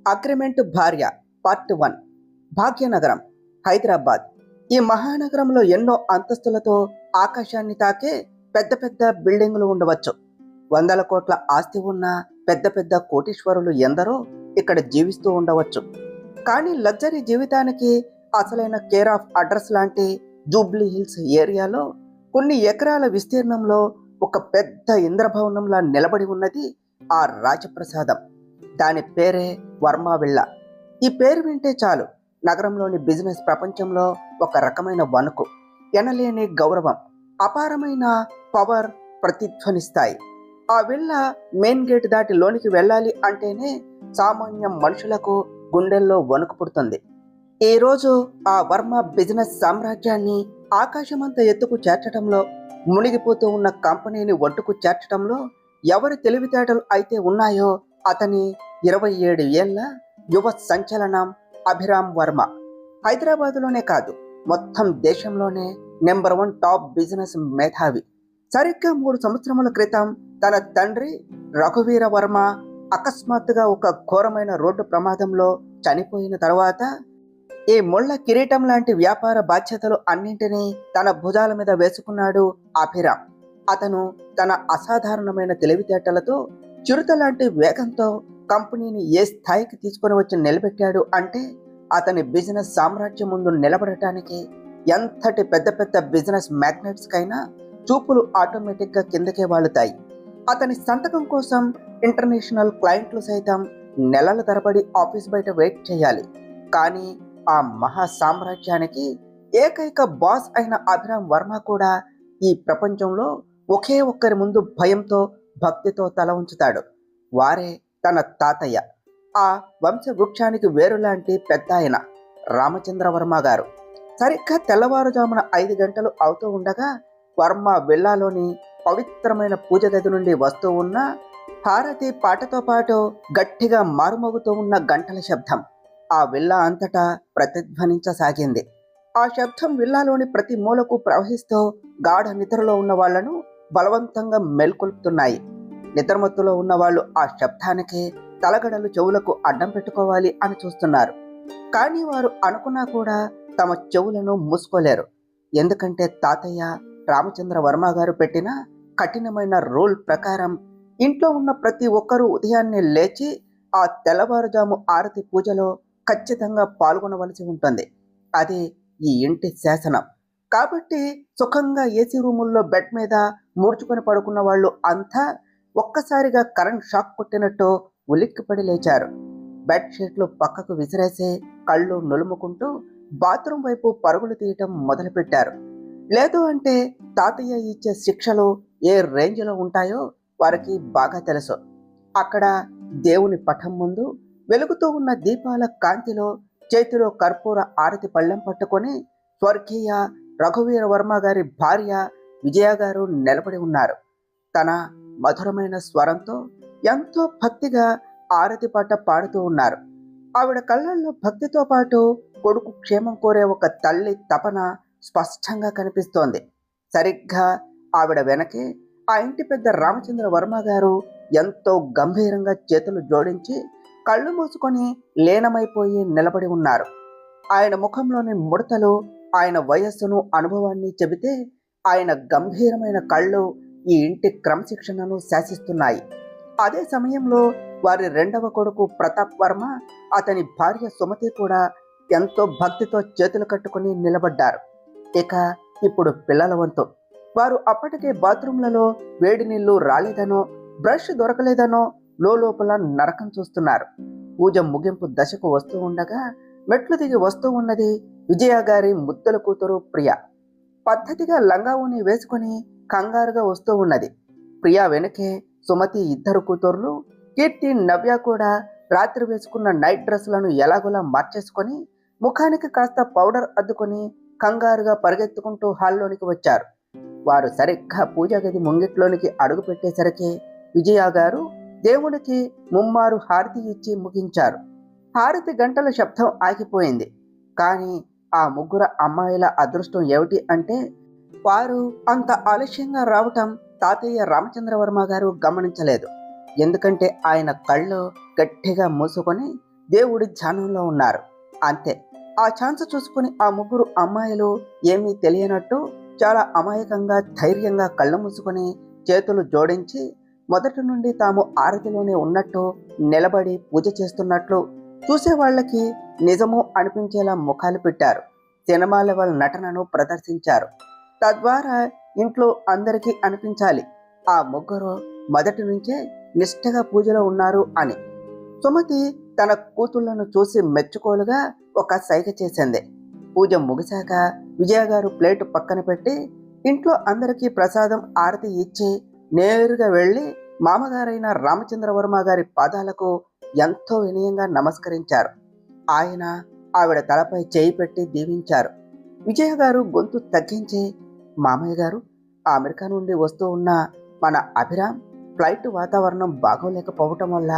Agreement భార్య part 1. Bhagyanagaram, Hyderabad. ఈ మహానగరంలో ఎన్నో అంతస్తులతో ఆకాశాన్ని తాకే పెద్ద పెద్ద బిల్డింగులు ఉండవచ్చు. వందల కోట్ల ఆస్తి ఉన్న పెద్ద పెద్ద కోటీశ్వరులు ఎందరో ఇక్కడ జీవిస్తూ ఉండవచ్చు. కానీ లగ్జరీ జీవితానికి అసలైన కేర్ ఆఫ్ అడ్రస్ లాంటి జూబ్లీ హిల్స్ ఏరియాలో కొన్ని ఎకరాల విస్తీర్ణంలో ఒక పెద్ద ఇంద్రభవనంలా నిలబడి ఉన్నది ఆ రాజప్రసాదం. దాని పేరే వర్మ విల్లా. ఈ పేరు వింటే చాలు నగరంలోని బిజినెస్ ప్రపంచంలో ఒక రకమైన వణుకు, ఎనలేని గౌరవం, అపారమైన పవర్ ప్రతిధ్వనిస్తాయి. ఆ విల్లా మెయిన్ గేట్ దాటి లోనికి వెళ్ళాలి అంటేనే సామాన్య మనుషులకు గుండెల్లో వణుకు పుడుతుంది. ఈరోజు ఆ వర్మ బిజినెస్ సామ్రాజ్యాన్ని ఆకాశమంత ఎత్తుకు చేర్చడంలో, మునిగిపోతూ ఉన్న కంపెనీని ఒడ్డుకు చేర్చడంలో ఎవరి తెలివితేటలు అయితే ఉన్నాయో అతని 27 ఏళ్ల యువ సంచలనం అభిరామ్ వర్మ. హైదరాబాద్లోనే కాదు, మొత్తం దేశంలోనే నెంబర్ 1 టాప్ బిజినెస్ మేధావి. సరిగ్గా 3 సంవత్సరముల క్రితం తన తండ్రి రఘువీర వర్మ అకస్మాత్తుగా ఒక ఘోరమైన రోడ్డు ప్రమాదంలో చనిపోయిన తర్వాత ఈ ముళ్ళ కిరీటం లాంటి వ్యాపార బాధ్యతలు అన్నింటినీ తన భుజాల మీద వేసుకున్నాడు అభిరామ్. అతను తన అసాధారణమైన తెలివితేటలతో, చిరుత లాంటి వేగంతో కంపెనీని ఏ స్థాయికి తీసుకొని వచ్చి నిలబెట్టాడు అంటే అతని బిజినెస్ సామ్రాజ్యం ముందు నిలబడటానికి ఎంతటి పెద్ద పెద్ద బిజినెస్ మ్యాగ్నెట్స్కైనా చూపులు ఆటోమేటిక్గా కిందకే వాలుతాయి. అతని సంతకం కోసం ఇంటర్నేషనల్ క్లయింట్లు సైతం నెలల తరబడి ఆఫీస్ బయట వెయిట్ చేయాలి. కానీ ఆ మహా సామ్రాజ్యానికి ఏకైక బాస్ అయిన అభిరామ్ వర్మ కూడా ఈ ప్రపంచంలో ఒకే ఒక్కరి ముందు భయంతో, భక్తితో తల ఉంచుతాడు. వారే తన తాతయ్య, ఆ వంశవృక్షానికి వేరులాంటి పెద్ద ఆయన రామచంద్రవర్మ గారు. సరిగ్గా తెల్లవారుజామున 5 గంటలు అవుతూ ఉండగా వర్మ విల్లాలోని పవిత్రమైన పూజ గది నుండి వస్తూ ఉన్న హారతి పాటతో పాటు గట్టిగా మారుమోగుతూ ఉన్న గంటల శబ్దం ఆ విల్లా అంతటా ప్రతిధ్వనించసాగింది. ఆ శబ్దం విల్లాలోని ప్రతి మూలకు ప్రవహిస్తూ గాఢ నిద్రలో ఉన్న వాళ్లను బలవంతంగా మేల్కొల్పుతున్నాయి. నిద్రమత్తులో ఉన్న వాళ్ళు ఆ శబ్దానికి తలగడలు చెవులకు అడ్డం పెట్టుకోవాలి అని చూస్తున్నారు. కానీ వారు అనుకున్నా కూడా తమ చెవులను మూసుకోలేరు. ఎందుకంటే తాతయ్య రామచంద్ర వర్మ గారు పెట్టిన కఠినమైన రూల్ ప్రకారం ఇంట్లో ఉన్న ప్రతి ఒక్కరూ ఉదయాన్నే లేచి ఆ తెల్లవారుజాము ఆరతి పూజలో ఖచ్చితంగా పాల్గొనవలసి ఉంటుంది. అది ఈ ఇంటి శాసనం. కాబట్టి సుఖంగా ఏసీ రూముల్లో బెడ్ మీద మూర్చుకొని పడుకున్న వాళ్ళు అంతా ఒక్కసారిగా కరెంట్ షాక్ కొట్టినట్టు ఉలిక్కిపడి లేచారు. బెడ్ షీట్లు పక్కకు విసిరేసి కళ్ళు నులుముకుంటూ బాత్రూమ్ వైపు పరుగులు తీయటం మొదలుపెట్టారు. లేదు అంటే తాతయ్య ఇచ్చే శిక్షలు ఏ రేంజ్లో ఉంటాయో వారికి బాగా తెలుసు. అక్కడ దేవుని పటం ముందు వెలుగుతూ ఉన్న దీపాల కాంతిలో చేతిలో కర్పూర ఆరతి పళ్ళెం పట్టుకొని స్వర్గీయ రఘువీర వర్మ గారి భార్య విజయ గారు నిలబడి ఉన్నారు. తన మధురమైన స్వరంతో ఎంతో భక్తిగా ఆరతి పాట పాడుతూ ఉన్నారు. ఆవిడ కళ్ళల్లో భక్తితో పాటు కొడుకు క్షేమం కోరే ఒక తల్లి తపన స్పష్టంగా కనిపిస్తోంది. సరిగ్గా ఆవిడ వెనకే ఆ ఇంటి పెద్ద రామచంద్ర వర్మ గారు ఎంతో గంభీరంగా చేతులు జోడించి కళ్ళు మూసుకొని లీనమైపోయి నిలబడి ఉన్నారు. ఆయన ముఖంలోని ముడతలు ఆయన వయస్సును, అనుభవాన్ని చెబితే ఆయన గంభీరమైన కళ్ళు ఈ ఇంటి క్రమశిక్షణను శాసిస్తున్నాయి. అదే సమయంలో వారి రెండవ కొడుకు ప్రతాప్ వర్మ, అతని భార్య సుమతి కూడా ఎంతో భక్తితో చేతులు కట్టుకుని నిలబడ్డారు. ఇక ఇప్పుడు పిల్లల వంతు. వారు అప్పటికే బాత్రూంలలో వేడి నీళ్లు రాలేదనో, బ్రష్ దొరకలేదనో లోపల నరకం చూస్తున్నారు. పూజ ముగింపు దశకు వస్తూ ఉండగా మెట్లు దిగి వస్తూ ఉన్నది విజయ గారి ముద్దల కూతురు ప్రియ. పద్ధతిగా లంగావుని వేసుకుని కంగారుగా వస్తూ ఉన్నది. ప్రియ వెనకే సుమతి ఇద్దరు కూతుర్లు కీర్తి, నవ్య కూడా రాత్రి వేసుకున్న నైట్ డ్రెస్లను ఎలాగోలా మార్చేసుకొని ముఖానికి కాస్త పౌడర్ అద్దుకొని కంగారుగా పరిగెత్తుకుంటూ హాల్లోనికి వచ్చారు. వారు సరిగ్గా పూజ గది ముంగిట్లోనికి అడుగు పెట్టేసరికి విజయ గారు దేవుడికి ముమ్మారు హారతి ఇచ్చి ముగించారు. హారతి గంటల శబ్దం ఆగిపోయింది. కానీ ఆ ముగ్గురు అమ్మాయిల అదృష్టం ఏమిటి అంటే వారు అంత ఆలస్యంగా రావటం తాతయ్య రామచంద్రవర్మ గారు గమనించలేదు. ఎందుకంటే ఆయన కళ్ళు గట్టిగా మూసుకొని దేవుడి ధ్యానంలో ఉన్నారు. అంతే, ఆ ఛాన్స్ చూసుకుని ఆ ముగ్గురు అమ్మాయిలు ఏమీ తెలియనట్టు చాలా అమాయకంగా ధైర్యంగా కళ్ళు మూసుకొని చేతులు జోడించి మొదటి నుండి తాము ఆరతిలోనే ఉన్నట్టు నిలబడి పూజ చేస్తున్నట్లు చూసే వాళ్ళకి నిజము అనిపించేలా ముఖాలు పెట్టారు. సినిమా లెవెల్ నటనను ప్రదర్శించారు. తద్వారా ఇంట్లో అందరికీ అనిపించాలి ఆ ముగ్గురు మొదటి నుంచే నిష్ఠగా పూజలో ఉన్నారు అని. సుమతి తన కూతుళ్లను చూసి మెచ్చుకోలుగా ఒక సైగ చేసింది. పూజ ముగిశాక విజయ గారు ప్లేటు పక్కన పెట్టి ఇంట్లో అందరికీ ప్రసాదం ఆరతి ఇచ్చి నేరుగా వెళ్ళి మామగారైన రామచంద్రవర్మ గారి పాదాలకు ఎంతో వినయంగా నమస్కరించారు. ఆయన ఆవిడ తలపై చేయి పెట్టి దీవించారు. విజయ గారు గొంతు తగ్గించి, మామయ్య గారు, అమెరికా నుండి వస్తూ ఉన్న మన అభిరామ్ ఫ్లైట్ వాతావరణం బాగోలేకపోవటం వల్ల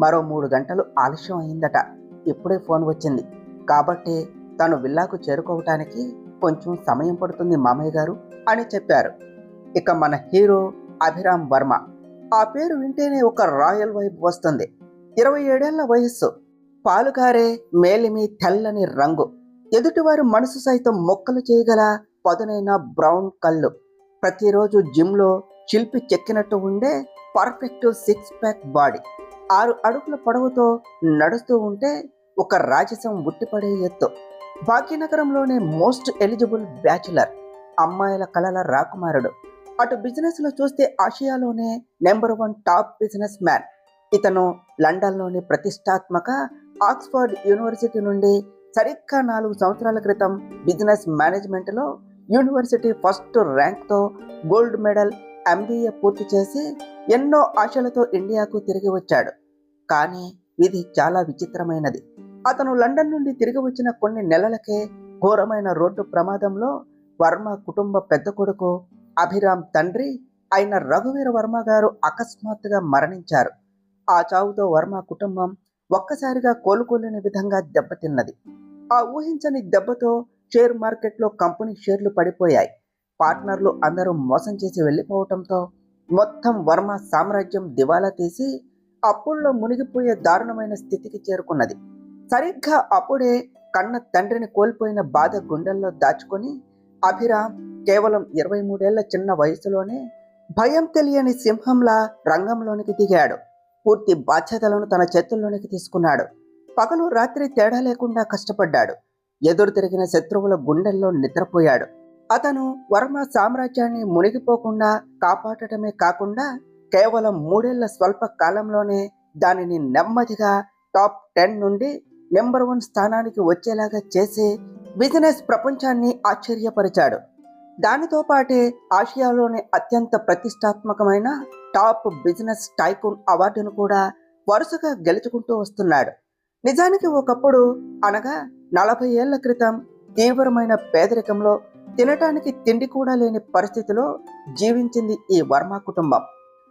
మరో 3 గంటలు ఆలస్యం అయిందట. ఇప్పుడే ఫోన్ వచ్చింది కాబట్టి తను విల్లాకు చేరుకోవటానికి కొంచెం సమయం పడుతుంది మామయ్య గారు అని చెప్పారు. ఇక మన హీరో అభిరామ్ వర్మ. ఆ పేరు వింటేనే ఒక రాయల్ వైబ్ వస్తుంది. 27 ఏళ్ల వయస్సు, పాలుగారే మేలిమి తెల్లని రంగు, ఎదుటివారి మనసు సైతం మొక్కలు చేయగల పదునైన బ్రౌన్ కళ్ళు, ప్రతిరోజు జిమ్లో శిల్పి చెక్కినట్టు ఉండే పర్ఫెక్ట్ 6 ప్యాక్ బాడీ, 6 అడుగుల పొడవుతో నడుస్తూ ఉంటే ఒక రాజసం ఉట్టిపడే ఎత్తు, భాగ్యనగరంలోనే మోస్ట్ ఎలిజిబుల్ బ్యాచులర్, అమ్మాయిల కలల రాకుమారుడు. అటు బిజినెస్ లో చూస్తే ఆసియాలోనే నెంబర్ 1 టాప్ బిజినెస్ మ్యాన్. ఇతను లండన్లోని ప్రతిష్టాత్మక ఆక్స్ఫర్డ్ యూనివర్సిటీ నుండి సరిగ్గా 4 సంవత్సరాల క్రితం బిజినెస్ మేనేజ్మెంట్లో యూనివర్సిటీ ఫస్ట్ ర్యాంక్తో గోల్డ్ మెడల్ MBA పూర్తి చేసి ఎన్నో ఆశలతో ఇండియాకు తిరిగి వచ్చాడు. కానీ ఇది చాలా విచిత్రమైనది. అతను లండన్ నుండి తిరిగి వచ్చిన కొన్ని నెలలకే ఘోరమైన రోడ్డు ప్రమాదంలో వర్మ కుటుంబ పెద్ద కొడుకు అభిరామ్ తండ్రి అయిన రఘువీర వర్మ గారు అకస్మాత్తుగా మరణించారు. ఆ చావుతో వర్మ కుటుంబం ఒక్కసారిగా కోలుకోలేని విధంగా దెబ్బతిన్నది. ఆ ఊహించని దెబ్బతో షేర్ మార్కెట్లో కంపెనీ షేర్లు పడిపోయాయి. పార్ట్నర్లు అందరూ మోసం చేసి వెళ్ళిపోవటంతో మొత్తం వర్మ సామ్రాజ్యం దివాలా తీసి అప్పుల్లో మునిగిపోయే దారుణమైన స్థితికి చేరుకున్నది. సరిగ్గా అప్పుడే కన్న తండ్రిని కోల్పోయిన బాధ గుండెల్లో దాచుకొని అభిరామ్ కేవలం 23 ఏళ్ల చిన్న వయసులోనే భయం తెలియని సింహంలా రంగంలోనికి దిగాడు. పూర్తి బాధ్యతలను తన చేతుల్లోనికి తీసుకున్నాడు. పగలు రాత్రి తేడా లేకుండా కష్టపడ్డాడు. ఎదురు తిరిగిన శత్రువుల గుండెల్లో నిద్రపోయాడు. అతను వర్మ సామ్రాజ్యాన్ని మునిగిపోకుండా కాపాడటమే కాకుండా కేవలం 3 ఏళ్ల స్వల్ప కాలంలోనే దానిని నెమ్మదిగా టాప్ 10 నుండి నెంబర్ 1 స్థానానికి వచ్చేలాగా చేసి బిజినెస్ ప్రపంచాన్ని ఆశ్చర్యపరిచాడు. దానితో పాటే ఆసియాలోనే అత్యంత ప్రతిష్టాత్మకమైన టాప్ బిజినెస్ టైకూన్ అవార్డును కూడా వరుసగా గెలుచుకుంటూ వస్తున్నాడు. నిజానికి ఒకప్పుడు, అనగా 40 ఏళ్ల క్రితం, తీవ్రమైన పేదరికంలో తినటానికి తిండి కూడా లేని పరిస్థితిలో జీవించింది ఈ వర్మ కుటుంబం.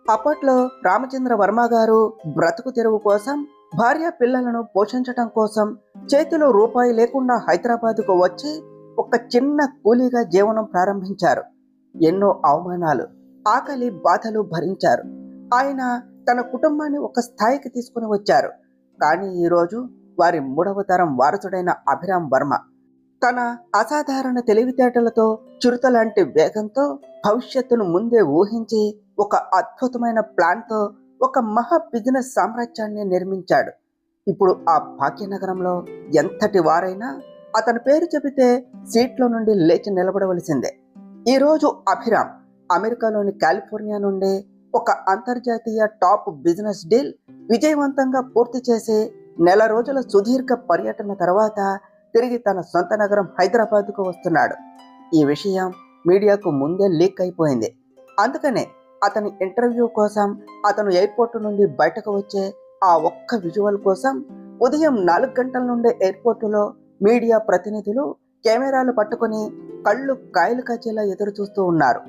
అప్పట్లో రామచంద్ర వర్మ గారు బ్రతుకు తెరువు కోసం, భార్య పిల్లలను పోషించటం కోసం చేతిలో రూపాయి లేకుండా హైదరాబాద్కు వచ్చి ఒక చిన్న కూలీగా జీవనం ప్రారంభించారు. ఎన్నో అవమానాలు, ఆకలి బాధలు భరించారు. ఆయన తన కుటుంబాన్ని ఒక స్థాయికి తీసుకుని వచ్చారు. కానీ ఈరోజు వారి 3వ తరం వారసుడైన అభిరామ్ వర్మ తన అసాధారణ తెలివితేటలతో, చిరుతలాంటి వేగంతో, భవిష్యత్తును ముందే ఊహించి ఒక అద్భుతమైన ప్లాన్తో ఒక మహా బిజినెస్ సామ్రాజ్యాన్ని నిర్మించాడు. ఇప్పుడు ఆ భాగ్యనగరంలో ఎంతటి వారైనా అతని పేరు చెబితే సీట్లో నుండి లేచి నిలబడవలసిందే. ఈరోజు అభిరామ్ అమెరికాలోని కాలిఫోర్నియా నుండి ఒక అంతర్జాతీయ టాప్ బిజినెస్ డీల్ విజయవంతంగా పూర్తి చేసి నెల రోజుల సుదీర్ఘ పర్యటన తర్వాత తిరిగి తన సొంత నగరం హైదరాబాద్కు వస్తున్నాడు. ఈ విషయం మీడియాకు ముందే లీక్ అయిపోయింది. అందుకనే అతని ఇంటర్వ్యూ కోసం అతను ఎయిర్పోర్ట్ నుండి బయటకు వచ్చే ఆ ఒక్క విజువల్ కోసం ఉదయం 4 గంటల నుండే ఎయిర్పోర్టులో మీడియా ప్రతినిధులు కెమెరాలు పట్టుకుని కళ్ళు కాయలు కాచేలా ఎదురు చూస్తూ ఉన్నారు.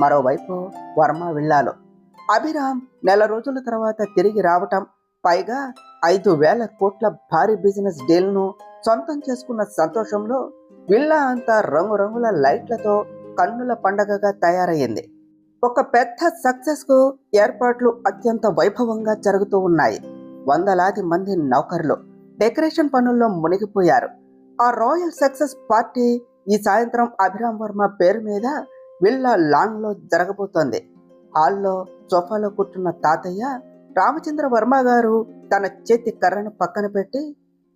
మరోవైపు వర్మ విల్లాలో అభిరామ్ నెల రోజుల తర్వాత తిరిగి రావటం, పైగా 5,000 కోట్ల భారీ బిజినెస్ డీల్ను సొంతం చేసుకున్న సంతోషంలో విల్లా అంతా రంగురంగుల లైట్లతో కన్నుల పండగగా తయారయ్యింది. ఒక పెద్ద సక్సెస్కు ఏర్పాట్లు అత్యంత వైభవంగా జరుగుతూ ఉన్నాయి. వందలాది మంది నౌకర్లు, డెకరేషన్ పనుల్లో మునిగిపోయారు. ఆ రాయల్ సక్సెస్ పార్టీ ఈ సాయంత్రం అభిరామ్ వర్మ పేరు మీద విల్లా లాన్ లో జరగబోతోంది. హాల్లో సోఫాలో కూర్చున్న తాతయ్య రామచంద్ర వర్మ గారు తన చేతి కర్రను పక్కన పెట్టి,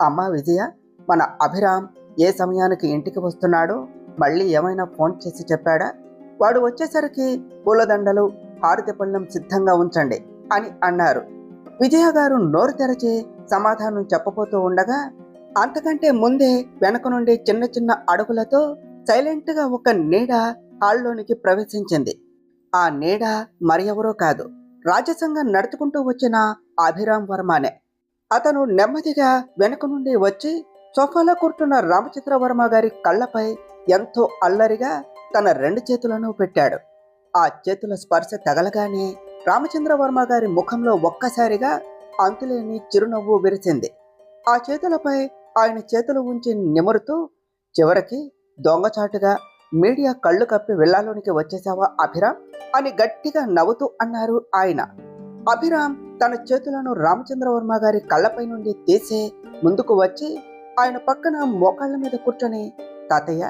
అమ్మా విజయ, మన అభిరామ్ ఏ సమయానికి ఇంటికి వస్తున్నాడో మళ్ళీ ఏమైనా ఫోన్ చేసి చెప్పాడా? వాడు వచ్చేసరికి పూలదండలు, హారతి పళ్ళెం సిద్ధంగా ఉంచండి అని అన్నారు. విజయ గారు నోరు తెరచి సమాధానం చెప్పబోతూ ఉండగా అంతకంటే ముందే వెనక నుండి చిన్న చిన్న అడుగులతో సైలెంట్ గా ఒక నీడ హాల్లోనికి ప్రవేశించింది. ఆ నీడ మరి ఎవరో కాదు, రాజసంగా నడుచుకుంటూ వచ్చిన అభిరామ్ వర్మనే. అతను నెమ్మదిగా వెనక నుండి వచ్చి సోఫాలో కూర్చున్న రామచంద్ర వర్మ గారి కళ్ళపై ఎంతో అల్లరిగా తన 2 చేతులను పెట్టాడు. ఆ చేతుల స్పర్శ తగలగానే రామచంద్ర వర్మ గారి ముఖంలో ఒక్కసారిగా అంతులేని చిరునవ్వు విరిసింది. ఆ చేతులపై ఆయన చేతులు ఉంచి నిమురుతూ, చివరికి దొంగచాటుగా మీడియా కళ్ళు కప్పి విల్లాలోనికి వచ్చేసావా అభిరామ్ అని గట్టిగా నవ్వుతూ అన్నారు ఆయన. అభిరామ్ తన చేతులను రామచంద్ర వర్మ గారి కళ్ళపై నుండి తీసి ముందుకు వచ్చి ఆయన పక్కన మోకాళ్ళ మీద కూర్చొని, తాతయ్య,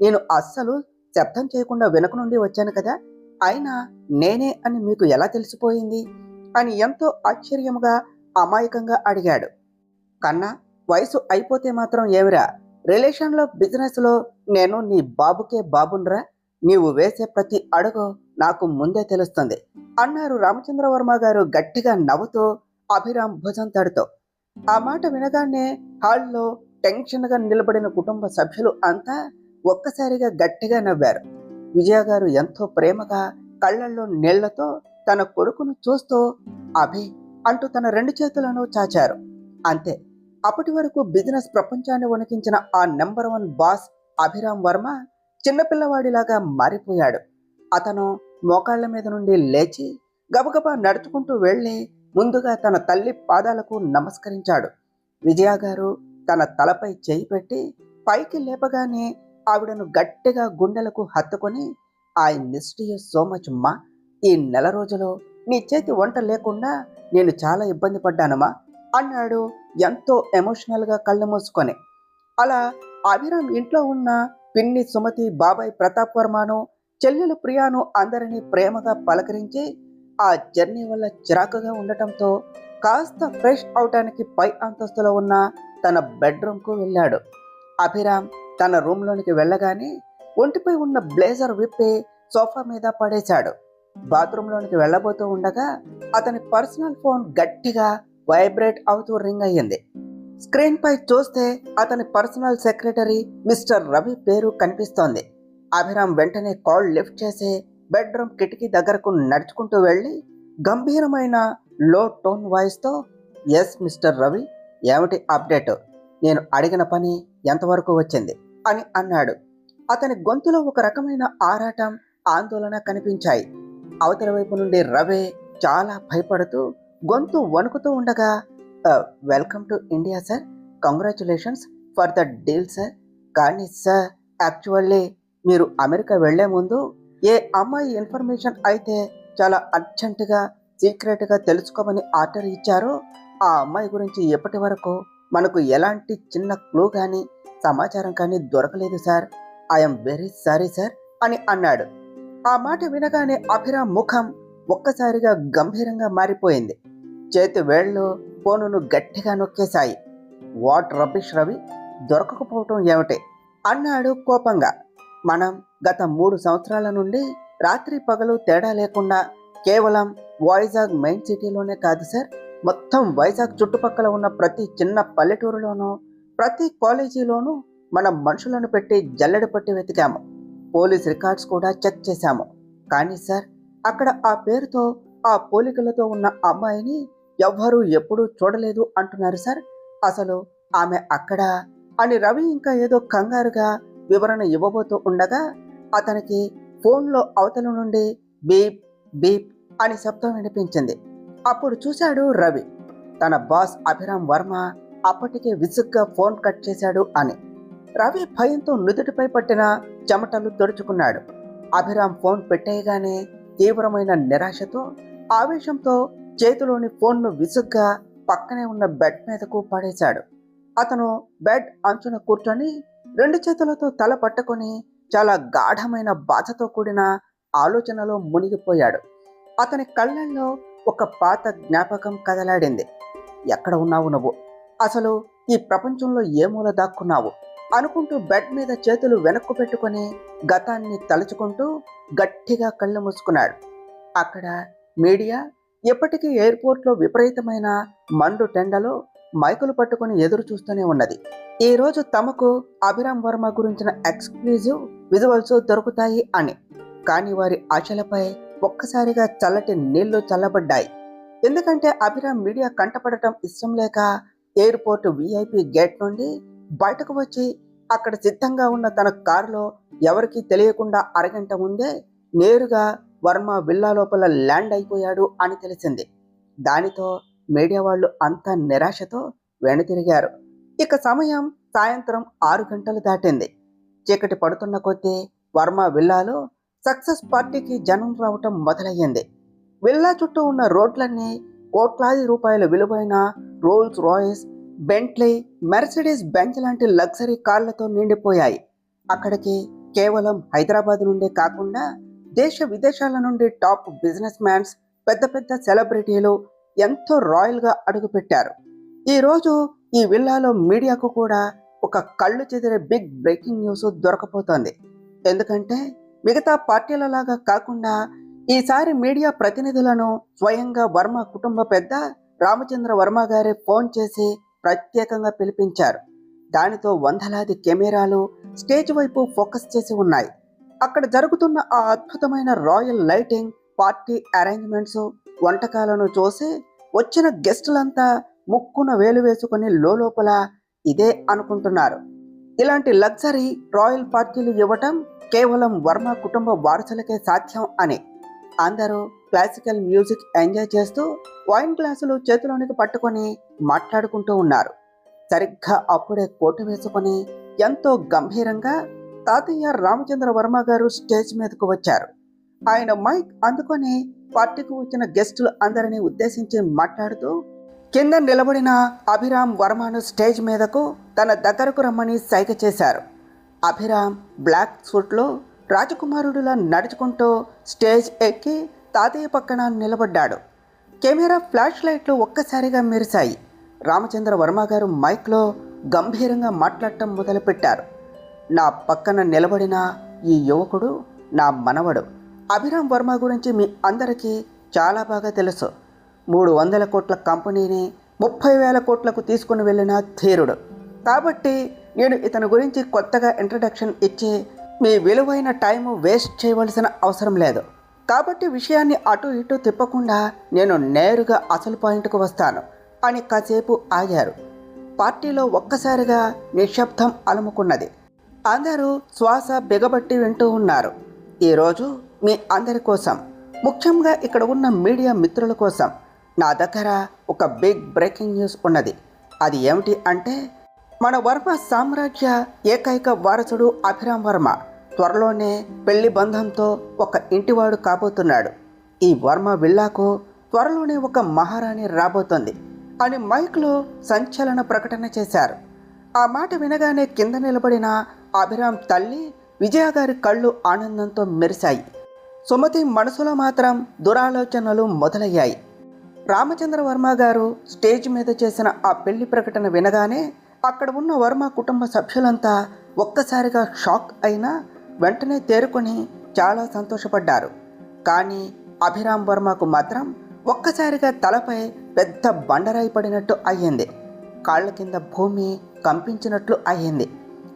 నేను అస్సలు శబ్దం చేయకుండా వెనుక నుండి వచ్చాను కదా, అయినా నేనే అని మీకు ఎలా తెలిసిపోయింది అని ఎంతో ఆశ్చర్యముగా అమాయకంగా అడిగాడు. కన్నా, వయసు అయిపోతే మాత్రం ఏమిరా, రిలేషన్లో బిజినెస్లో నేను నీ బాబుకే బాబున్రా, నీవు వేసే ప్రతి అడుగు నాకు ముందే తెలుస్తుంది అన్నారు రామచంద్ర వర్మ గారు గట్టిగా నవ్వుతూ అభిరామ్ భుజం తడుతూ. ఆ మాట వినగానే హాల్లో టెన్షన్గా నిలబడిన కుటుంబ సభ్యులు అంతా ఒక్కసారిగా గట్టిగా నవ్వారు. విజయ గారు ఎంతో ప్రేమగా కళ్ళల్లో నీళ్లతో తన కొడుకును చూస్తూ అభి అంటూ తన 2 చేతులను చాచారు. అంతే, అప్పటి వరకు బిజినెస్ ప్రపంచాన్ని వణికించిన ఆ నెంబర్ 1 బాస్ అభిరామ్ వర్మ చిన్నపిల్లవాడిలాగా మారిపోయాడు. అతను మోకాళ్ల మీద నుండి లేచి గబగబా నడుచుకుంటూ వెళ్ళి ముందుగా తన తల్లి పాదాలకు నమస్కరించాడు. విజయ గారు తన తలపై చేయి పెట్టి పైకి లేపగానే ఆవిడను గట్టిగా గుండెలకు హత్తుకొని, I missed you so much అమ్మా, ఈ నెల రోజులు నీ చేతి వంట లేకుండా నేను చాలా ఇబ్బంది పడ్డానమ్మా అన్నాడు ఎంతో ఎమోషనల్గా కళ్ళు మూసుకొని. అలా అభిరామ్ ఇంట్లో ఉన్న పిన్ని సుమతి, బాబాయ్ ప్రతాప్ వర్మను, చెల్లెలు ప్రియాను అందరినీ ప్రేమగా పలకరించి ఆ జర్నీ వల్ల చిరాకుగా ఉండటంతో కాస్త ఫ్రెష్ అవటానికి పై అంతస్తులో ఉన్న తన బెడ్రూమ్కు వెళ్ళాడు. అభిరామ్ తన రూమ్లోనికి వెళ్ళగానే ఒంటిపై ఉన్న బ్లేజర్ విప్పి సోఫా మీద పడేశాడు. బాత్రూంలోనికి వెళ్ళబోతూ ఉండగా అతని పర్సనల్ ఫోన్ గట్టిగా వైబ్రేట్ అవుతూ రింగ్ అయ్యింది. స్క్రీన్ పై చూస్తే అతని పర్సనల్ సెక్రటరీ మిస్టర్ రవి పేరు కనిపిస్తోంది. అభిరామ్ వెంటనే కాల్ లిఫ్ట్ చేసి బెడ్రూమ్ కిటికీ దగ్గరకు నడుచుకుంటూ వెళ్ళి గంభీరమైన లో టోన్ వాయిస్తో, ఎస్ మిస్టర్ రవి, ఏమిటి అప్డేట్, నేను అడిగిన పని ఎంతవరకు వచ్చింది అని అన్నాడు. అతని గొంతులో ఒక రకమైన ఆరాటం, ఆందోళన కనిపించాయి. అవతల వైపు నుండి రవి చాలా భయపడుతూ గొంతు వణుకుతూ ఉండగా, welcome to India sir, congratulations for the deal sir, కానీ సార్ యాక్చువల్లీ మీరు అమెరికా వెళ్లే ముందు ఏ అమ్మాయి ఇన్ఫర్మేషన్ అయితే చాలా అర్జెంటుగా సీక్రెట్గా తెలుసుకోమని ఆర్డర్ ఇచ్చారో ఆ అమ్మాయి గురించి ఇప్పటి వరకు మనకు ఎలాంటి చిన్న క్లూ కానీ సమాచారం కానీ దొరకలేదు sir, I'm very sorry sir అని అన్నాడు. ఆ మాట వినగానే అభిరామ్ ముఖం ఒక్కసారిగా గంభీరంగా మారిపోయింది. చేతి వేళ్లు ఫోనును గట్టిగా నొక్కేశాయి. వాట్ రబిష్ రవి, దొరకకపోవటం ఏమిటి అన్నాడు కోపంగా. మనం గత 3 సంవత్సరాల నుండి రాత్రి పగలు తేడా లేకుండా కేవలం వైజాగ్ మెయిన్ సిటీలోనే కాదు సార్, మొత్తం వైజాగ్ చుట్టుపక్కల ఉన్న ప్రతి చిన్న పల్లెటూరులోనూ, ప్రతి కాలేజీలోనూ మన మనుషులను పెట్టి జల్లెడ పట్టి వెతికాము. పోలీస్ రికార్డ్స్ కూడా చెక్ చేశాము. కానీ సార్, అక్కడ ఆ పేరుతో, ఆ పోలికలతో ఉన్న అమ్మాయిని ఎవ్వరూ ఎప్పుడూ చూడలేదు అంటున్నారు సార్. అసలు ఆమె అక్కడ అని రవి ఇంకా ఏదో కంగారుగా వివరణ ఇవ్వబోతూ ఉండగా అతనికి ఫోన్లో అవతల నుండి బీప్ బీప్ అని శబ్దం వినిపించింది. అప్పుడు చూశాడు రవి, తన బాస్ అభిరామ్ వర్మ అప్పటికే విసుగ్గా ఫోన్ కట్ చేశాడు అని. రవి భయంతో నుదుటిపై పట్టిన చెమటలు తుడుచుకున్నాడు. అభిరామ్ ఫోన్ పెట్టేయగానే తీవ్రమైన నిరాశతో, ఆవేశంతో చేతిలోని ఫోన్ను విసుగ్గా పక్కనే ఉన్న బెడ్ మీదకు పడేశాడు. అతను బెడ్ అంచున కూర్చొని 2 చేతులతో తల పట్టుకొని చాలా గాఢమైన బాధతో కూడిన ఆలోచనలో మునిగిపోయాడు. అతని కళ్ళల్లో ఒక పాత జ్ఞాపకం కదలాడింది. ఎక్కడ ఉన్నావు నువ్వు? అసలు ఈ ప్రపంచంలో ఏ మూల దాక్కున్నావు అనుకుంటూ బెడ్ మీద చేతులు వెనక్కు పెట్టుకొని గతాన్ని తలుచుకుంటూ గట్టిగా కళ్ళు మూసుకున్నాడు. అక్కడ మీడియా ఎప్పటికీ ఎయిర్పోర్ట్లో విపరీతమైన మండు టెండలో మైకులు పట్టుకొని ఎదురు చూస్తూనే ఉన్నది. ఈ రోజు తమకు అభిరామ్ వర్మ గురించిన ఎక్స్క్లూజివ్ విజువల్స్ దొరుకుతాయి అని. కానీ వారి ఆశలపై ఒక్కసారిగా చల్లటి నీళ్లు చల్లబడ్డాయి. ఎందుకంటే అభిరామ్ మీడియా కంటపడటం ఇష్టం లేక ఎయిర్పోర్ట్ విఐపి గేట్ నుండి బయటకు వచ్చి అక్కడ సిద్ధంగా ఉన్న తన కారులో ఎవరికీ తెలియకుండా అరగంట ముందే నేరుగా వర్మ విల్లా లోపల ల్యాండ్ అయిపోయాడు అని తెలిసింది. దానితో మీడియా వాళ్ళు అంతా నిరాశతో వెనుతిరిగారు. ఇక సమయం సాయంత్రం 6 గంటలు దాటింది. చీకటి పడుతున్న కొద్దీ వర్మ విల్లాలో సక్సెస్ పార్టీకి జనం రావటం మొదలయ్యింది. విల్లా చుట్టూ ఉన్న రోడ్లన్నీ కోట్లాది రూపాయల విలువైన Rolls Royce, Bentley, Mercedes bench లాంటి లగ్జరీ కార్లతో నిండిపోయాయి. అక్కడికి కేవలం హైదరాబాద్ నుండే కాకుండా దేశ విదేశాల నుండి టాప్ బిజినెస్ మ్యాన్స్, పెద్ద పెద్ద సెలబ్రిటీలు ఎంతో రాయల్గా అడుగుపెట్టారు. ఈరోజు ఈ విల్లాలో మీడియాకు కూడా ఒక కళ్ళు చెదిరే బిగ్ బ్రేకింగ్ న్యూస్ దొరకపోతోంది. ఎందుకంటే మిగతా పార్టీలలాగా కాకుండా ఈసారి మీడియా ప్రతినిధులను స్వయంగా వర్మ కుటుంబ పెద్ద రామచంద్ర వర్మ గారే ఫోన్ చేసి ప్రత్యేకంగా పిలిపించారు. దానితో వందలాది కెమెరాలు స్టేజ్ వైపు ఫోకస్ చేసి ఉన్నాయి. అక్కడ జరుగుతున్న ఆ అద్భుతమైన రాయల్ లైటింగ్, పార్టీ అరేంజ్మెంట్స్, వంటకాలను చూసి వచ్చిన గెస్టులంతా ముక్కున వేలు వేసుకుని లోపల ఇదే అనుకుంటున్నారు. ఇలాంటి లగ్జరీ రాయల్ పార్టీలు ఇవ్వటం కేవలం వర్మ కుటుంబ వారసులకే సాధ్యం అని. అందరూ క్లాసికల్ మ్యూజిక్ ఎంజాయ్ చేస్తూ వైన్ గ్లాసులు చేతిలోనికి పట్టుకొని మాట్లాడుకుంటూ ఉన్నారు. సరిగ్గా అప్పుడే కోటు వేసుకొని ఎంతో గంభీరంగా తాతయ్య రామచంద్ర వర్మ గారు స్టేజ్ మీదకు వచ్చారు. ఆయన మైక్ అందుకొని పార్టీకి వచ్చిన గెస్టులు అందరినీ ఉద్దేశించి మాట్లాడుతూ కింద నిలబడిన అభిరామ్ వర్మను స్టేజ్ మీదకు తన దగ్గరకు రమ్మని సైగ చేశారు. అభిరామ్ బ్లాక్ సూట్లో రాజకుమారుడిలా నడుచుకుంటూ స్టేజ్ ఎక్కి తాతయ్య పక్కన నిలబడ్డాడు. కెమెరా ఫ్లాష్ లైట్లు ఒక్కసారిగా మెరిశాయి. రామచంద్ర వర్మ గారు మైక్లో గంభీరంగా మాట్లాడటం మొదలుపెట్టారు. నా పక్కన నిలబడిన ఈ యువకుడు నా మనవడు. అభిరామ్ వర్మ గురించి మీ అందరికీ చాలా బాగా తెలుసు. 300 కోట్ల కంపెనీని 30,000 కోట్లకు తీసుకుని వెళ్ళిన ధీరుడు. కాబట్టి నేను ఇతని గురించి కొత్తగా ఇంట్రడక్షన్ ఇచ్చి మీ విలువైన టైం వేస్ట్ చేయవలసిన అవసరం లేదు. కాబట్టి విషయాన్ని అటు ఇటు తిప్పకుండా నేను నేరుగా అసలు పాయింట్కు వస్తాను అని కాసేపు ఆగారు. పార్టీలో ఒక్కసారిగా నిశ్శబ్దం అలుముకున్నది. అందరూ శ్వాస బిగబట్టి వింటూ ఉన్నారు. ఈరోజు మీ అందరి కోసం, ముఖ్యంగా ఇక్కడ ఉన్న మీడియా మిత్రుల కోసం నా దగ్గర ఒక బిగ్ బ్రేకింగ్ న్యూస్ ఉన్నది. అది ఏమిటి అంటే, మన వర్మ సామ్రాజ్య ఏకైక వారసుడు అభిరామ్ వర్మ త్వరలోనే పెళ్లి బంధంతో ఒక ఇంటివాడు కాబోతున్నాడు. ఈ వర్మ విల్లాకు త్వరలోనే ఒక మహారాణి రాబోతోంది అని మైక్లో సంచలన ప్రకటన చేశారు. ఆ మాట వినగానే కింద నిలబడిన అభిరామ్ తల్లి విజయ గారి కళ్ళు ఆనందంతో మెరిశాయి. సుమతి మనసులో మాత్రం దురాలోచనలు మొదలయ్యాయి. రామచంద్ర వర్మ గారు స్టేజ్ మీద చేసిన ఆ పెళ్లి ప్రకటన వినగానే అక్కడ ఉన్న వర్మ కుటుంబ సభ్యులంతా ఒక్కసారిగా షాక్ అయినా వెంటనే తేరుకొని చాలా సంతోషపడ్డారు. కానీ అభిరామ్ వర్మకు మాత్రం ఒక్కసారిగా తలపై పెద్ద బండరాయి పడినట్టు అయ్యింది. కాళ్ళ కింద భూమి కంపించినట్లు అయ్యింది.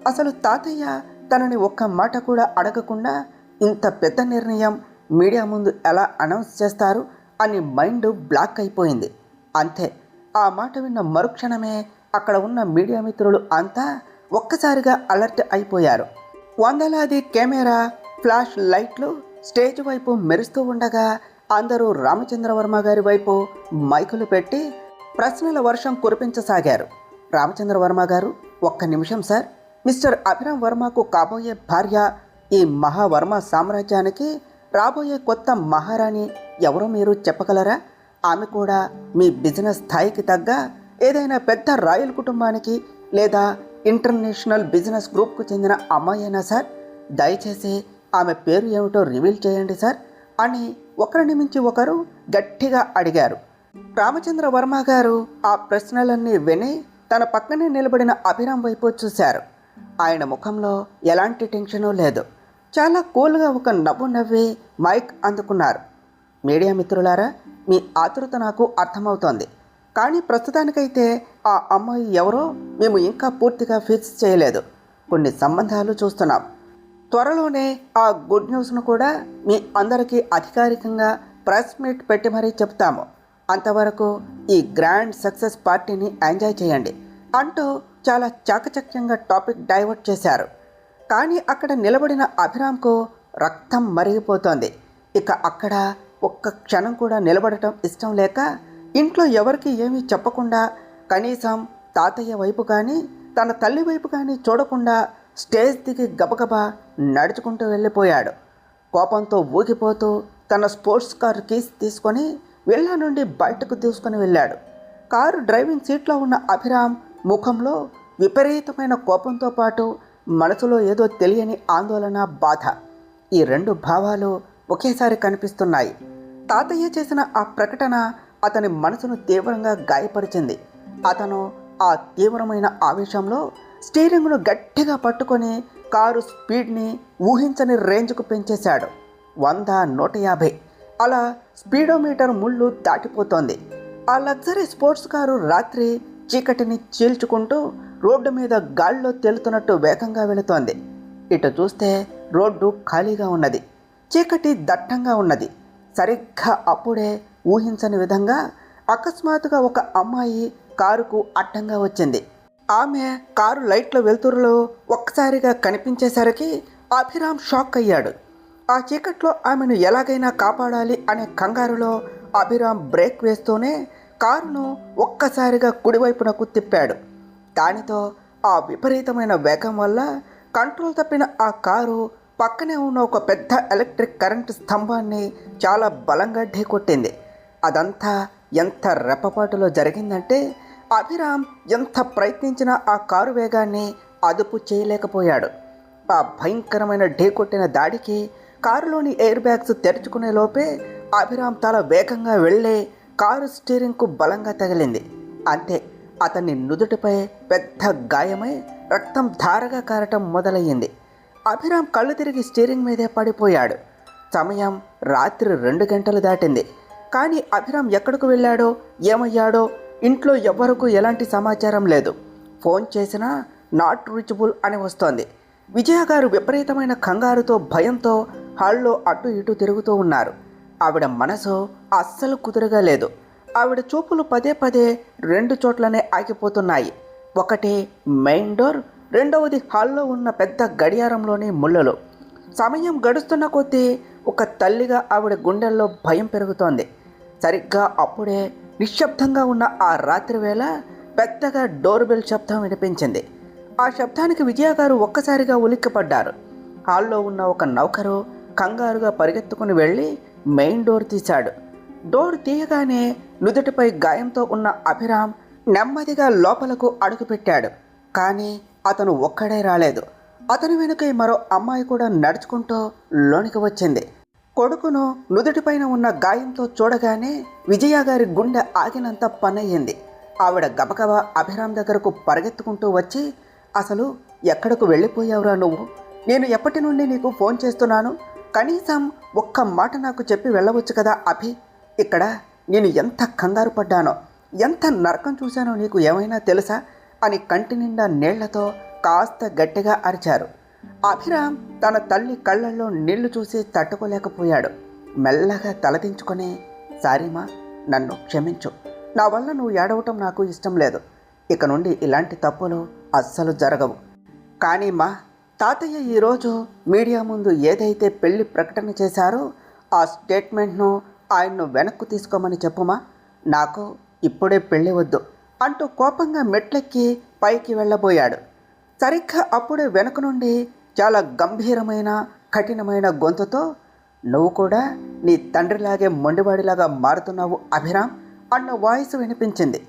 అసలు తాతయ్య తనని ఒక్క మాట కూడా అడగకుండా ఇంత పెద్ద నిర్ణయం మీడియా ముందు ఎలా అనౌన్స్ చేస్తారు అని మైండ్ బ్లాక్ అయిపోయింది. అంతే, ఆ మాట విన్న మరుక్షణమే అక్కడ ఉన్న మీడియా మిత్రులు అంతా ఒక్కసారిగా అలర్ట్ అయిపోయారు. వందలాది కెమెరా ఫ్లాష్ లైట్లు స్టేజ్ వైపు మెరుస్తూ ఉండగా అందరూ రామచంద్ర వర్మ గారి వైపు మైకులు పెట్టి ప్రశ్నల వర్షం కురిపించసాగారు. రామచంద్ర వర్మ గారు, ఒక్క నిమిషం సార్. మిస్టర్ అభిరామ్ వర్మకు కాబోయే భార్య, ఈ మహావర్మ సామ్రాజ్యానికి రాబోయే కొత్త మహారాణి ఎవరో మీరు చెప్పగలరా? ఆమె కూడా మీ బిజినెస్ స్థాయికి తగ్గ ఏదైనా పెద్ద రాయల్ కుటుంబానికి లేదా ఇంటర్నేషనల్ బిజినెస్ గ్రూప్కు చెందిన అమ్మాయేనా సార్? దయచేసి ఆమె పేరు ఏమిటో రివీల్ చేయండి సార్ అని ఒకరిని మించి ఒకరు గట్టిగా అడిగారు. రామచంద్ర వర్మ గారు ఆ ప్రశ్నలన్నీ విని తన పక్కనే నిలబడిన అభిరామ్ వైపు చూశారు. ఆయన ముఖంలో ఎలాంటి టెన్షను లేదు. చాలా కూల్గా ఒక నవ్వు నవ్వి మైక్ అందుకున్నారు. మీడియా మిత్రులారా, మీ ఆతృత నాకు అర్థమవుతోంది. కానీ ప్రస్తుతానికైతే ఆ అమ్మాయి ఎవరో మేము ఇంకా పూర్తిగా ఫిక్స్ చేయలేదు. కొన్ని సంబంధాలు చూస్తున్నాం. త్వరలోనే ఆ గుడ్ న్యూస్ను కూడా మీ అందరికీ అధికారికంగా ప్రెస్ మీట్ పెట్టి మరీ చెప్తాము. అంతవరకు ఈ గ్రాండ్ సక్సెస్ పార్టీని ఎంజాయ్ చేయండి అంటూ చాలా చాకచక్యంగా టాపిక్ డైవర్ట్ చేశారు. కానీ అక్కడ నిలబడిన అభిరామ్కు రక్తం మరిగిపోతోంది. ఇక అక్కడ ఒక్క క్షణం కూడా నిలబడటం ఇష్టం లేక ఇంట్లో ఎవరికి ఏమీ చెప్పకుండా, కనీసం తాతయ్య వైపు కానీ తన తల్లి వైపు కానీ చూడకుండా స్టేజ్ దిగి గబగబా నడుచుకుంటూ వెళ్ళిపోయాడు. కోపంతో ఊగిపోతూ తన స్పోర్ట్స్ కారు కీస్ తీసుకొని వెళ్ళ నుండి బయటకు దూసుకొని వెళ్ళాడు. కారు డ్రైవింగ్ సీట్లో ఉన్న అభిరామ్ ముఖంలో విపరీతమైన కోపంతో పాటు మనసులో ఏదో తెలియని ఆందోళన, బాధ, ఈ రెండు భావాలు ఒకేసారి కనిపిస్తున్నాయి. తాతయ్య చేసిన ఆ ప్రకటన అతని మనసును తీవ్రంగా గాయపరిచింది. అతను ఆ తీవ్రమైన ఆవేశంలో స్టీరింగ్ను గట్టిగా పట్టుకొని కారు స్పీడ్ని ఊహించని రేంజ్కు పెంచేశాడు. 100, 150 అలా స్పీడోమీటర్ ముళ్ళు దాటిపోతోంది. ఆ లగ్జరీ స్పోర్ట్స్ కారు రాత్రి చీకటిని చీల్చుకుంటూ రోడ్డు మీద గాల్లో తేలుతున్నట్టు వేగంగా వెళుతోంది. ఇటు చూస్తే రోడ్డు ఖాళీగా ఉన్నది, చీకటి దట్టంగా ఉన్నది. సరిగ్గా అప్పుడే ఊహించని విధంగా అకస్మాత్తుగా ఒక అమ్మాయి కారుకు అడ్డంగా వచ్చింది. ఆమె కారు లైట్ల వెలుతురులో ఒక్కసారిగా కనిపించేసరికి అభిరామ్ షాక్ అయ్యాడు. ఆ చీకట్లో ఆమెను ఎలాగైనా కాపాడాలి అనే కంగారులో అభిరామ్ బ్రేక్ వేస్తూనే కారును ఒక్కసారిగా కుడివైపునకు తిప్పాడు. దానితో ఆ విపరీతమైన వేగం వల్ల కంట్రోల్ తప్పిన ఆ కారు పక్కనే ఉన్న ఒక పెద్ద ఎలక్ట్రిక్ కరెంటు స్తంభాన్ని చాలా బలంగా ఢీకొట్టింది. అదంతా ఎంత రెప్పపాటులో జరిగిందంటే అభిరామ్ ఎంత ప్రయత్నించినా ఆ కారు వేగాన్ని అదుపు చేయలేకపోయాడు. ఆ భయంకరమైన ఢీకొట్టిన దాడికి కారులోని ఎయిర్ బ్యాగ్స్ తెరుచుకునే లోపే అభిరామ్ తల వేగంగా వెళ్ళి కారు స్టీరింగ్కు బలంగా తగిలింది. అంతే, అతని నుదుటిపై పెద్ద గాయమై రక్తం ధారగా కారటం మొదలయ్యింది. అభిరామ్ కళ్ళు తిరిగి స్టీరింగ్ మీదే పడిపోయాడు. సమయం రాత్రి 2 గంటలు దాటింది. కానీ అభిరామ్ ఎక్కడికి వెళ్ళాడో, ఏమయ్యాడో ఇంట్లో ఎవ్వరికూ ఎలాంటి సమాచారం లేదు. ఫోన్ చేసినా నాట్ రీచబుల్ అని వస్తోంది. విజయ గారు విపరీతమైన కంగారుతో, భయంతో హాల్లో అటు ఇటు తిరుగుతూ ఉన్నారు. ఆవిడ మనసు అస్సలు కుదురుగా లేదు. ఆవిడ చూపులు పదే పదే 2 చోట్లనే ఆగిపోతున్నాయి. ఒకటి మెయిన్ డోర్, రెండవది హాల్లో ఉన్న పెద్ద గడియారంలోని ముళ్ళలు. సమయం గడుస్తున్న కొద్దీ ఒక తల్లిగా ఆవిడ గుండెల్లో భయం పెరుగుతోంది. సరిగ్గా అప్పుడే నిశ్శబ్దంగా ఉన్న ఆ రాత్రి వేళ పెద్దగా డోర్ బెల్ శబ్దం వినిపించింది. ఆ శబ్దానికి విజయ గారు ఒక్కసారిగా ఉలిక్కిపడ్డారు. హాల్లో ఉన్న ఒక నౌకరు కంగారుగా పరిగెత్తుకుని వెళ్ళి మెయిన్ డోర్ తీశాడు. డోర్ తీయగానే నుదుటిపై గాయంతో ఉన్న అభిరామ్ నెమ్మదిగా లోపలకు అడుగుపెట్టాడు. కానీ అతను ఒక్కడే రాలేదు. అతని వెనుక మరో అమ్మాయి కూడా నడుచుకుంటూ లోనికి వచ్చింది. కొడుకును నుదుటిపైన ఉన్న గాయంతో చూడగానే విజయ గారి గుండె ఆగినంత పనయ్యింది. ఆవిడ గబగబా అభిరామ్ దగ్గరకు పరిగెత్తుకుంటూ వచ్చి, అసలు ఎక్కడకు వెళ్ళిపోయావురా నువ్వు? నేను ఎప్పటి నుండి నీకు ఫోన్ చేస్తున్నాను. కనీసం ఒక్క మాట నాకు చెప్పి వెళ్ళవచ్చు కదా అభి. ఇక్కడ నేను ఎంత కంగారు పడ్డానో, ఎంత నరకం చూశానో నీకు ఏమైనా తెలుసా అని కంటి నిండా నీళ్లతో కాస్త గట్టిగా అరిచారు. అభిరామ్ తన తల్లి కళ్ళల్లో నీళ్లు చూసి తట్టుకోలేకపోయాడు. మెల్లగా తలదించుకొని, సారీమా, నన్ను క్షమించు. నా వల్ల నువ్వు ఏడవటం నాకు ఇష్టం లేదు. ఇక నుండి ఇలాంటి తప్పులు అస్సలు జరగవు. కానీ మా తాతయ్య ఈరోజు మీడియా ముందు ఏదైతే పెళ్లి ప్రకటన చేశారో ఆ స్టేట్మెంట్ను ఆయన్ను వెనక్కు తీసుకోమని చెప్పుమా. నాకు ఇప్పుడే పెళ్ళి వద్దు అంటూ కోపంగా మెట్లెక్కి పైకి వెళ్ళబోయాడు. సరిగ్గా అప్పుడే వెనక నుండి చాలా గంభీరమైన, కఠినమైన గొంతుతో, నువ్వు కూడా నీ తండ్రిలాగే మొండివాడిలాగా మారుతున్నావు అభిరామ్ అన్న వాయిస్ వినిపించింది.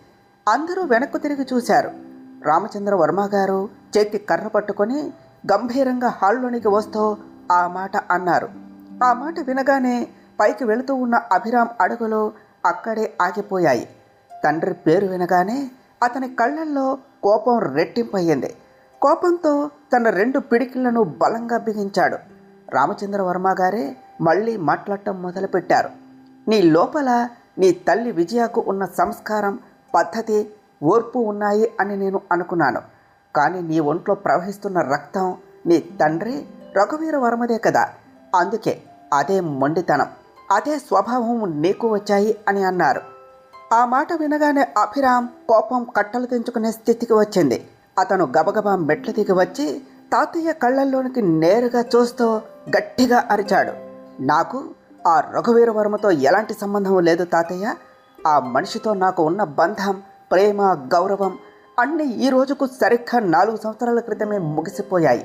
అందరూ వెనక్కు తిరిగి చూశారు. రామచంద్ర వర్మ గారు చేతి కర్ర పట్టుకొని గంభీరంగా హాల్లోనికి వస్తూ ఆ మాట అన్నారు. ఆ మాట వినగానే పైకి వెళుతూ ఉన్న అభిరామ్ అడుగులు అక్కడే ఆగిపోయాయి. తండ్రి పేరు వినగానే అతని కళ్ళల్లో కోపం రెట్టింపయ్యింది. కోపంతో తన 2 పిడికిళ్లను బలంగా బిగించాడు. రామచంద్ర వర్మ గారే మళ్ళీ మాట్లాడటం మొదలుపెట్టారు. నీ లోపల నీ తల్లి విజయకు ఉన్న సంస్కారం, పద్ధతి, ఓర్పు ఉన్నాయి అని నేను అనుకున్నాను. కానీ నీ ఒంట్లో ప్రవహిస్తున్న రక్తం నీ తండ్రి రఘువీర వర్మదే కదా. అందుకే అదే మొండితనం, అదే స్వభావం నీకు వచ్చాయి అని అన్నారు. ఆ మాట వినగానే అభిరామ్ కోపం కట్టలు తెంచుకునే స్థితికి వచ్చింది. అతను గబగబా మెట్లు దిగి వచ్చి తాతయ్య కళ్ళల్లోనికి నేరుగా చూస్తూ గట్టిగా అరిచాడు. నాకు ఆ రఘువీర వర్మతో ఎలాంటి సంబంధం లేదు తాతయ్య. ఆ మనిషితో నాకు ఉన్న బంధం, ప్రేమ, గౌరవం అన్నీ ఈ రోజుకు సరిగ్గా 4 సంవత్సరాల క్రితమే ముగిసిపోయాయి.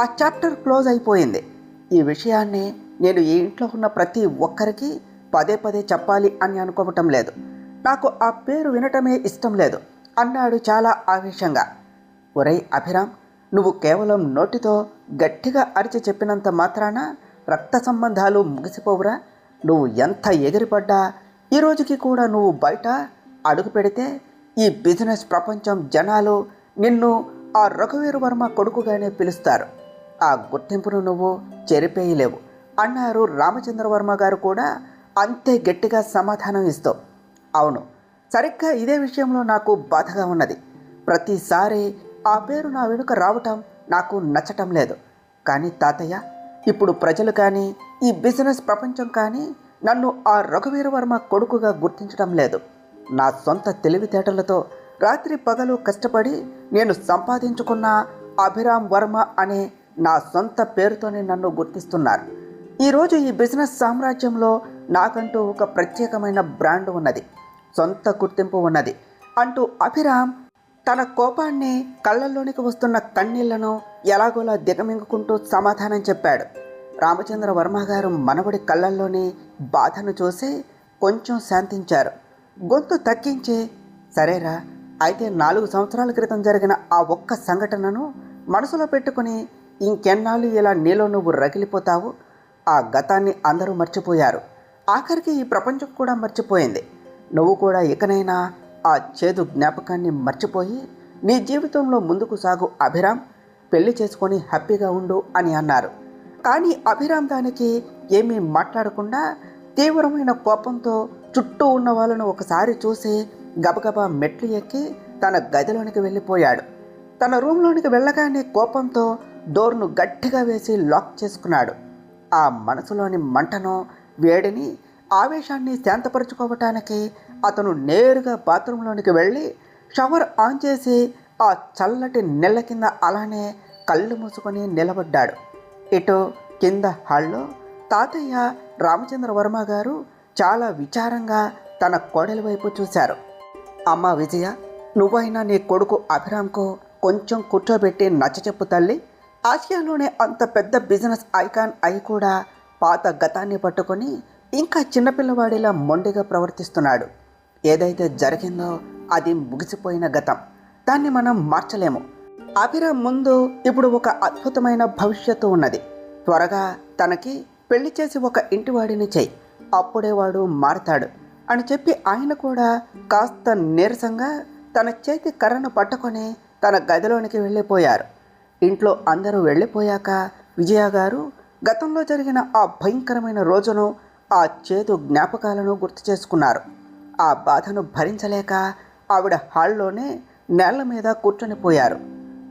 ఆ చాప్టర్ క్లోజ్ అయిపోయింది. ఈ విషయాన్ని నేను ఈ ఇంట్లో ఉన్న ప్రతి ఒక్కరికి పదే పదే చెప్పాలి అని అనుకోవటం లేదు. నాకు ఆ పేరు వినటమే ఇష్టం లేదు అన్నాడు చాలా ఆవేశంగా. ఒరేయ్ అభిరామ్, నువ్వు కేవలం నోటితో గట్టిగా అరిచి చెప్పినంత మాత్రాన రక్త సంబంధాలు ముగిసిపోవురా? నువ్వు ఎంత ఎగిరిపడ్డా ఈ రోజుకి కూడా నువ్వు బయట అడుగు పెడితే ఈ బిజినెస్ ప్రపంచం జనాలు నిన్ను ఆ రఘువీర వర్మ కొడుకుగానే పిలుస్తారు. ఆ గుర్తింపును నువ్వు చెరిపేయలేవు అన్నారు రామచంద్ర వర్మ గారు కూడా అంతే గట్టిగా సమాధానం ఇస్తూ. అవును, సరిగ్గా ఇదే విషయంలో నాకు బాధగా ఉన్నది. ప్రతిసారి ఆ పేరు నా వెనుక రావటం నాకు నచ్చటం లేదు. కానీ తాతయ్య, ఇప్పుడు ప్రజలు కానీ ఈ బిజినెస్ ప్రపంచం కానీ నన్ను ఆ రఘువీర వర్మ కొడుకుగా గుర్తించడం లేదు. నా సొంత తెలివితేటలతో రాత్రి పగలు కష్టపడి నేను సంపాదించుకున్న అభిరామ్ వర్మ అనే నా సొంత పేరుతోనే నన్ను గుర్తిస్తున్నారు. ఈరోజు ఈ బిజినెస్ సామ్రాజ్యంలో నాకంటూ ఒక ప్రత్యేకమైన బ్రాండ్ ఉన్నది, సొంత గుర్తింపు ఉన్నది అంటూ అభిరామ్ తన కోపాన్ని, కళ్ళల్లోనికి వస్తున్న కన్నీళ్లను ఎలాగోలా దిగమింగుకుంటూ సమాధానం చెప్పాడు. రామచంద్ర వర్మ గారు మనవడి కళ్ళల్లోని బాధను చూసి కొంచెం శాంతించారు. గొంతు తగ్గించి, సరేరా, అయితే 4 సంవత్సరాల క్రితం జరిగిన ఆ ఒక్క సంఘటనను మనసులో పెట్టుకుని ఇంకెన్నాళ్ళు ఇలా నీలో నువ్వు రగిలిపోతావు? ఆ గతాన్ని అందరూ మర్చిపోయారు. ఆఖరికి ఈ ప్రపంచం కూడా మర్చిపోయింది. నువ్వు కూడా ఇకనైనా ఆ చేదు జ్ఞాపకాన్ని మర్చిపోయి నీ జీవితంలో ముందుకు సాగు అభిరామ్. పెళ్లి చేసుకొని హ్యాపీగా ఉండు అని అన్నారు. కానీ అభిరామ్ దానికి ఏమీ మాట్లాడకుండా తీవ్రమైన కోపంతో చుట్టూ ఉన్న వాళ్ళను ఒకసారి చూసి గబగబా మెట్లు ఎక్కి తన గదిలోనికి వెళ్ళిపోయాడు. తన రూమ్లోనికి వెళ్ళగానే కోపంతో డోర్ను గట్టిగా వేసి లాక్ చేసుకున్నాడు. ఆ మనసులోని మంటను, వేడిని, ఆవేశాన్ని శాంతపరచుకోవటానికి అతను నేరుగా బాత్రూంలోనికి వెళ్ళి షవర్ ఆన్ చేసి ఆ చల్లటి నెల కింద అలానే కళ్ళు మూసుకొని నిలబడ్డాడు. ఇటు కింద హాల్లో తాతయ్య రామచంద్ర వర్మ గారు చాలా విచారంగా తన కోడలి వైపు చూశారు. అమ్మ విజయ, నువ్వైనా నీ కొడుకు అభిరామ్కు కొంచెం కూర్చోబెట్టి నచ్చచెప్పు తల్లి. ఆసియాలోనే అంత పెద్ద బిజినెస్ ఐకాన్ అయి కూడా పాత గతాన్ని పట్టుకొని ఇంకా చిన్నపిల్లవాడిలా మొండిగా ప్రవర్తిస్తున్నాడు. ఏదైతే జరిగిందో అది ముగిసిపోయిన గతం, దాన్ని మనం మార్చలేము. అభిరామ్ ముందు ఇప్పుడు ఒక అద్భుతమైన భవిష్యత్తు ఉన్నది. త్వరగా తనకి పెళ్లి చేసి ఒక ఇంటివాడిని చెయ్యి, అప్పుడే వాడు మారతాడు అని చెప్పి ఆయన కూడా కాస్త నీరసంగా తన చేతి కర్రను పట్టుకొని తన గదిలోనికి వెళ్ళిపోయారు. ఇంట్లో అందరూ వెళ్ళిపోయాక విజయ గారు గతంలో జరిగిన ఆ భయంకరమైన రోజును, ఆ చేదు జ్ఞాపకాలను గుర్తు చేసుకున్నారు. ఆ బాధను భరించలేక ఆవిడ హాల్లోనే నేళ్ల మీద కూర్చొని పోయారు.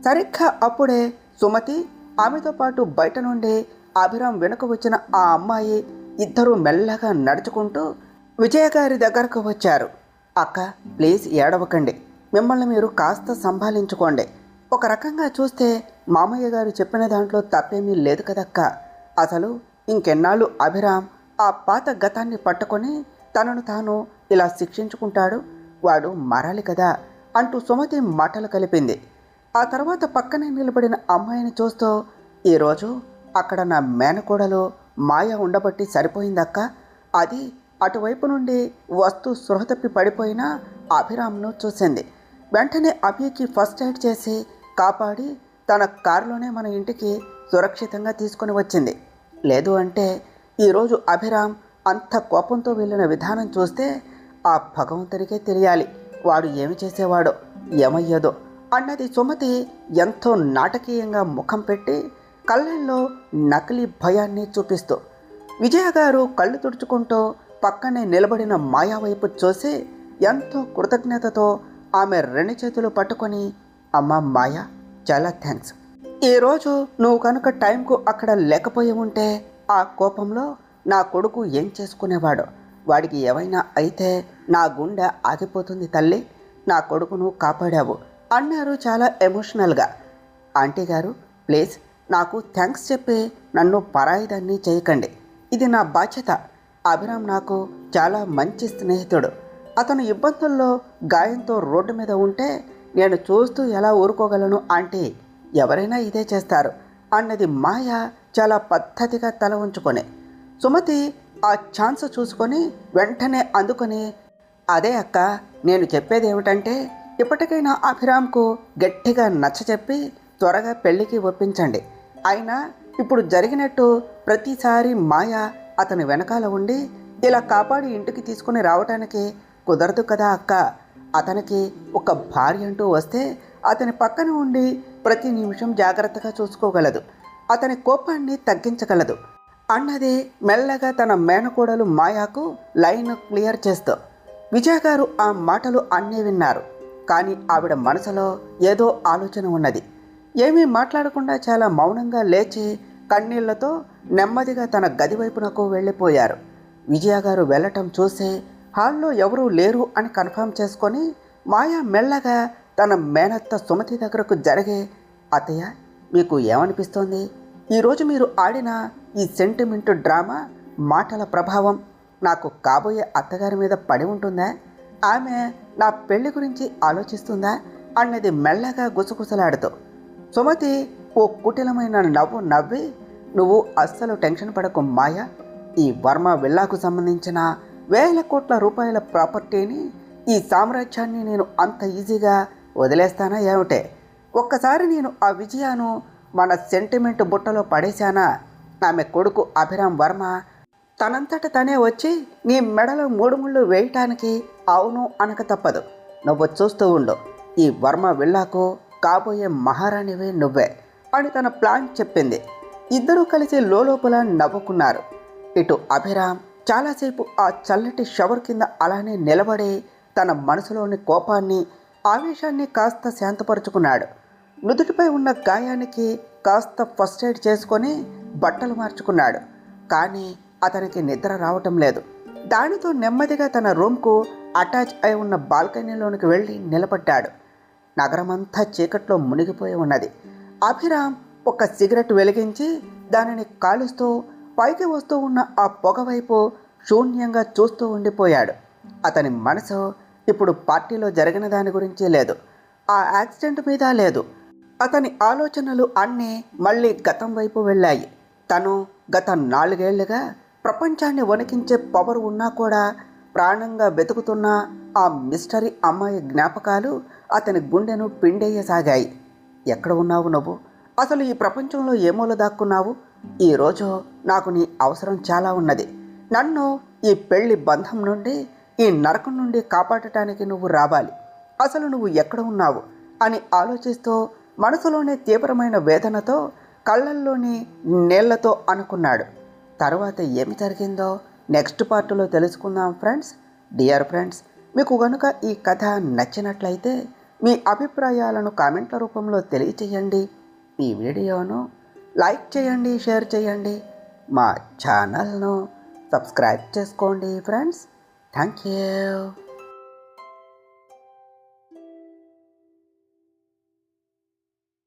సరిగ్గా అప్పుడే సుమతి, ఆమెతో పాటు బయట నుండి అభిరామ్ వెనుక వచ్చిన ఆ అమ్మాయి ఇద్దరూ మెల్లగా నడుచుకుంటూ విజయ గారి దగ్గరకు వచ్చారు. అక్క, ప్లీజ్ ఏడవకండి, మిమ్మల్ని మీరు కాస్త సంభాలించుకోండి. ఒక రకంగా చూస్తే మామయ్య గారు చెప్పిన దాంట్లో తప్పేమీ లేదు కదక్క. అసలు ఇంకెన్నాళ్ళు అభిరామ్ ఆ పాత గతాన్ని పట్టుకొని తనను తాను ఇలా శిక్షించుకుంటాడు? వాడు మారాలి కదా అంటూ సుమతి మాటలు కలిపింది. ఆ తర్వాత పక్కనే నిలబడిన అమ్మాయిని చూస్తూ, ఈరోజు అక్కడ నా మేనకోడలు మాయ ఉండబట్టి సరిపోయిందక్క. అది అటువైపు నుండి వస్తూ స్పృహ తప్పి పడిపోయిన అభిరామ్ను చూసింది. వెంటనే అభికి ఫస్ట్ ఎయిడ్ చేసి కాపాడి తన కారులోనే మన ఇంటికి సురక్షితంగా తీసుకొని వచ్చింది. లేదు అంటే ఈరోజు అభిరామ్ అంత కోపంతో వెళ్ళిన విధానం చూస్తే ఆ భగవంతుడికే తెలియాలి వాడు ఏమి చేసేవాడో ఏమయ్యేదో అన్నది సుమతి ఎంతో నాటకీయంగా ముఖం పెట్టి కళ్ళల్లో నకిలీ భయాన్ని చూపిస్తూ. విజయ గారు కళ్ళు తుడుచుకుంటూ పక్కనే నిలబడిన మాయా వైపు చూసి ఎంతో కృతజ్ఞతతో ఆమె 2 చేతులు పట్టుకొని, అమ్మా మాయా, చాలా థ్యాంక్స్. ఈరోజు నువ్వు కనుక టైంకు అక్కడ లేకపోయి ఉంటే ఆ కోపంలో నా కొడుకు ఏం చేసుకునేవాడో, వాడికి ఏమైనా అయితే నా గుండె ఆగిపోతుంది తల్లి, నా కొడుకును కాపాడావు అన్నారు చాలా ఎమోషనల్గా. ఆంటీ గారు ప్లీజ్ నాకు థ్యాంక్స్ చెప్పి నన్ను పరాయిదాన్ని చేయకండి, ఇది నా బాధ్యత. అభిరామ్ నాకు చాలా మంచి స్నేహితుడు. అతను ఇబ్బందుల్లో గాయంతో రోడ్డు మీద ఉంటే నేను చూస్తూ ఎలా ఊరుకోగలను ఆంటీ, ఎవరైనా ఇదే చేస్తారు అన్నది మాయ చాలా పద్ధతిగా తల ఉంచుకొని. సుమతి ఆ ఛాన్స్ చూసుకొని వెంటనే అందుకొని, అదే అక్క, నేను చెప్పేది ఏమిటంటే ఇప్పటికైనా అభిరామ్కు గట్టిగా నచ్చచెప్పి త్వరగా పెళ్లికి ఒప్పించండి. అయినా ఇప్పుడు జరిగినట్టు ప్రతిసారి మాయ అతని వెనకాల ఉండి ఇలా కాపాడి ఇంటికి తీసుకుని రావటానికి కుదరదు కదా అక్క. అతనికి ఒక భార్య అంటూ వస్తే అతని పక్కన ఉండి ప్రతి నిమిషం జాగ్రత్తగా చూసుకోగలదు, అతని కోపాన్ని తగ్గించగలదు అన్నది మెల్లగా తన మేనకోడలు మాయాకు లైన్ క్లియర్ చేస్తూ. విజయ గారు ఆ మాటలు అన్నీ విన్నారు. కానీ ఆవిడ మనసులో ఏదో ఆలోచన ఉన్నది. ఏమీ మాట్లాడకుండా చాలా మౌనంగా లేచి కన్నీళ్లతో నెమ్మదిగా తన గది వైపునకు వెళ్ళిపోయారు. విజయ గారు వెళ్ళటం చూసి హాల్లో ఎవరూ లేరు అని కన్ఫర్మ్ చేసుకొని మాయా మెల్లగా తన మేనత్త సుమతి దగ్గరకు జరిగి, అత్తయ్య మీకు ఏమనిపిస్తోంది? ఈరోజు మీరు ఆడిన ఈ సెంటిమెంట్ డ్రామా మాటల ప్రభావం నాకు కాబోయే అత్తగారి మీద పడి ఉంటుందా? ఆమె నా పెళ్లి గురించి ఆలోచిస్తుందా అన్నది మెల్లగా గుసగుసలాడుతూ. సుమతి ఓ కుటిలమైన నవ్వు నవ్వి, నువ్వు అస్సలు టెన్షన్ పడకు మాయా, ఈ వర్మ విల్లాకు సంబంధించిన 1000 కోట్ల రూపాయల ప్రాపర్టీని, ఈ సామ్రాజ్యాన్ని నేను అంత ఈజీగా వదిలేస్తానా ఏమిటే? ఒక్కసారి నేను ఆ విజయాను మన సెంటిమెంట్ బుట్టలో పడేశానా, ఆమె కొడుకు అభిరామ్ వర్మ తనంతట తనే వచ్చి నీ మెడలో 3 ముళ్ళు వేయటానికి అవును అనక తప్పదు. నువ్వు చూస్తూ ఉండు, ఈ వర్మ విల్లాకు కాబోయే మహారాణివే నువ్వే అని తన ప్లాన్ చెప్పింది. ఇద్దరూ కలిసి లోపల నవ్వుకున్నారు. ఇటు అభిరామ్ చాలాసేపు ఆ చల్లటి షవర్ కింద అలానే నిలబడి తన మనసులోని కోపాన్ని, ఆవేశాన్ని కాస్త శాంతపరుచుకున్నాడు. నుదుటిపై ఉన్న గాయానికి కాస్త ఫస్ట్ ఎయిడ్ చేసుకొని బట్టలు మార్చుకున్నాడు. కానీ అతనికి నిద్ర రావటం లేదు. దానితో నెమ్మదిగా తన రూమ్కు అటాచ్ అయి ఉన్న బాల్కనీలోనికి వెళ్ళి నిలబడ్డాడు. నగరమంతా చీకట్లో మునిగిపోయి ఉన్నది. అభిరామ్ ఒక సిగరెట్ వెలిగించి దానిని కాలుస్తూ పైకి వస్తూ ఉన్న ఆ పొగ వైపు శూన్యంగా చూస్తూ ఉండిపోయాడు. అతని మనసు ఇప్పుడు పార్టీలో జరిగిన దాని గురించి లేదు, ఆ యాక్సిడెంట్ మీద లేదు. అతని ఆలోచనలు అన్నీ మళ్ళీ గతం వైపు వెళ్ళాయి. తను గత 4 ఏళ్లుగా ప్రపంచాన్ని వణికించే పవర్ ఉన్నా కూడా ప్రాణంగా వెతుకుతున్న ఆ మిస్టరీ అమ్మాయి జ్ఞాపకాలు అతని గుండెను పిండేయసాగాయి. ఎక్కడ ఉన్నావు నువ్వు? అసలు ఈ ప్రపంచంలో ఏమూల దాక్కున్నావు? ఈరోజు నాకు నీ అవసరం చాలా ఉన్నది. నన్ను ఈ పెళ్లి బంధం నుండి, ఈ నరకం నుండి కాపాడటానికి నువ్వు రావాలి. అసలు నువ్వు ఎక్కడ ఉన్నావు అని ఆలోచిస్తూ మనసులోనే తీవ్రమైన వేదనతో కళ్ళల్లోని నీళ్లతో అనుకున్నాడు. తర్వాత ఏమి జరిగిందో నెక్స్ట్ పార్ట్లో తెలుసుకుందాం ఫ్రెండ్స్. డియర్ ఫ్రెండ్స్, మీకు కనుక ఈ కథ నచ్చినట్లయితే మీ అభిప్రాయాలను కామెంట్ల రూపంలో తెలియచేయండి. ఈ వీడియోను లైక్ చేయండి, షేర్ చేయండి, మా ఛానల్ను సబ్స్క్రైబ్ చేసుకోండి ఫ్రెండ్స్. Thank you.